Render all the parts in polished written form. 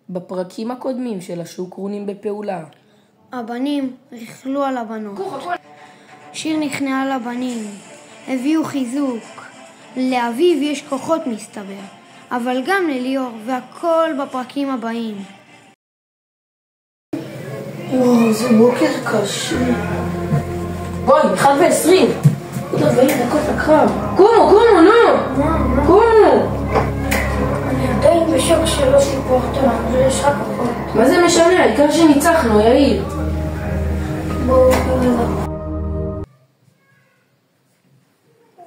בפרקים הקודמים של השוקרונים בפעולה. הבנים רכלו על הבנות. שיר נכנעה לבנים, הביאו חיזוק. לאביב יש כוחות מסתבר, אבל גם לליאור, והכל בפרקים הבאים. וואו, זה בוקר קשה. בואי, 1:20. עוד 40 דקות לקרב. קומו, נו! קומו! אני עדיין בשוק שלא סיפרת לנו, זה יש רק כוחות. מה זה משנה? העיקר שניצחנו, יאיר. בואו נראה.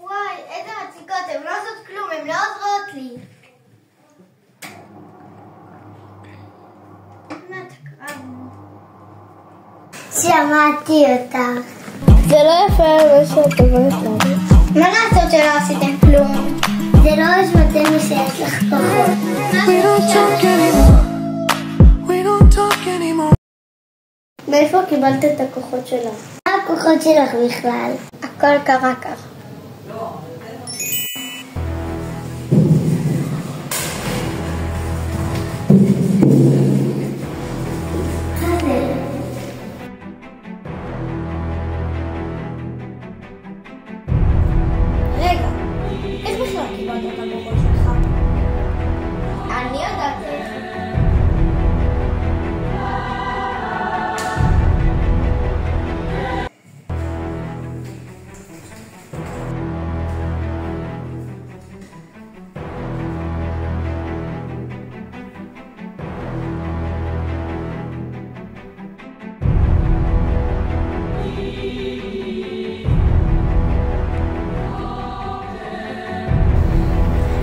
וואי, איזה מציקות, הן לא עושות כלום, הן לא עוזרות לי. מה תקרבנו? שמעתי אותך. זה לא יפה מה שאת אומרת לנו. מה לעשות שלא עשיתם כלום? זה לא אשמתנו שיש לך כוחות. מאיפה קיבלת את הכוחות שלך? מה הכוחות שלך בכלל? הכל קרה כך. רגע, איך בכלל קיבלת את הכוחות שלך? אני יודעת איך.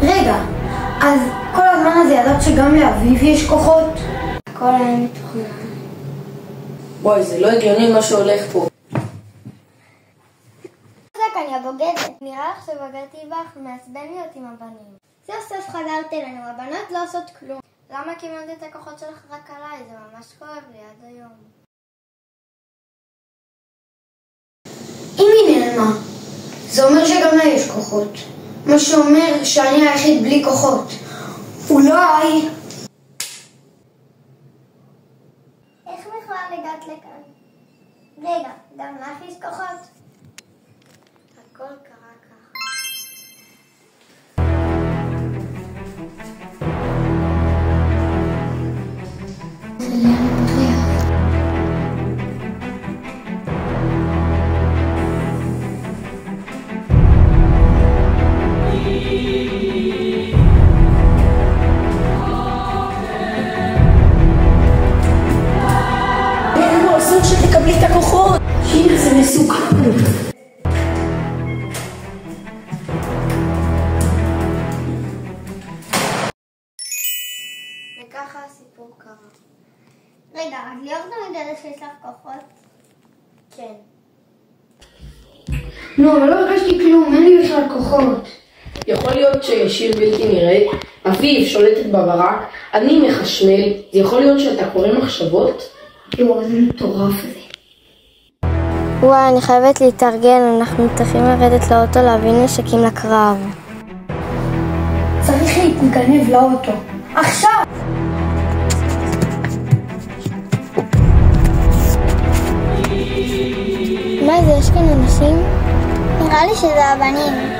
רגע, אז כל הזמן הזה ידעת שגם לאביב יש כוחות? הכל היה מתוכנן. וואי, זה לא הגיוני מה שהולך פה. רק אני הבוגדת. נראה לך שבגדתי בך, מעצבן להיות עם הבנים. סוף סוף חזרת אלינו, הבנות לא עושות כלום. למה קיבלת את הכוחות שלך רק עליי? זה ממש כואב לי עד היום. אם היא נעלמה, זה אומר שגם לה יש כוחות. מה שאומר שאני היחיד בלי כוחות. אולי... איך בכלל הגעת לכאן? רגע, גם לך יש כוחות? הכל קרה כך. אסור שתקבלי את הכוחות. שיר, זה מסוכן. וככה הסיפור קרה. רגע, אז ליאור תמיד ידע שיש לך כוחות? כן. לא, אבל לא הרגשתי כלום, אין לי בכלל כוחות. יכול להיות ששיר בלתי נראית, אביב שולטת בברק, אני מחשמל, זה יכול להיות שאתה קורא מחשבות? לא, זה מטורף הזה. וואי, אני חייבת להתארגן, אנחנו צריכים לרדת לאוטו להביא נשקים לקרב. צריך להתגנב לאוטו. עכשיו! מה זה, יש כאן אנשים? נראה לי שזה הבנים.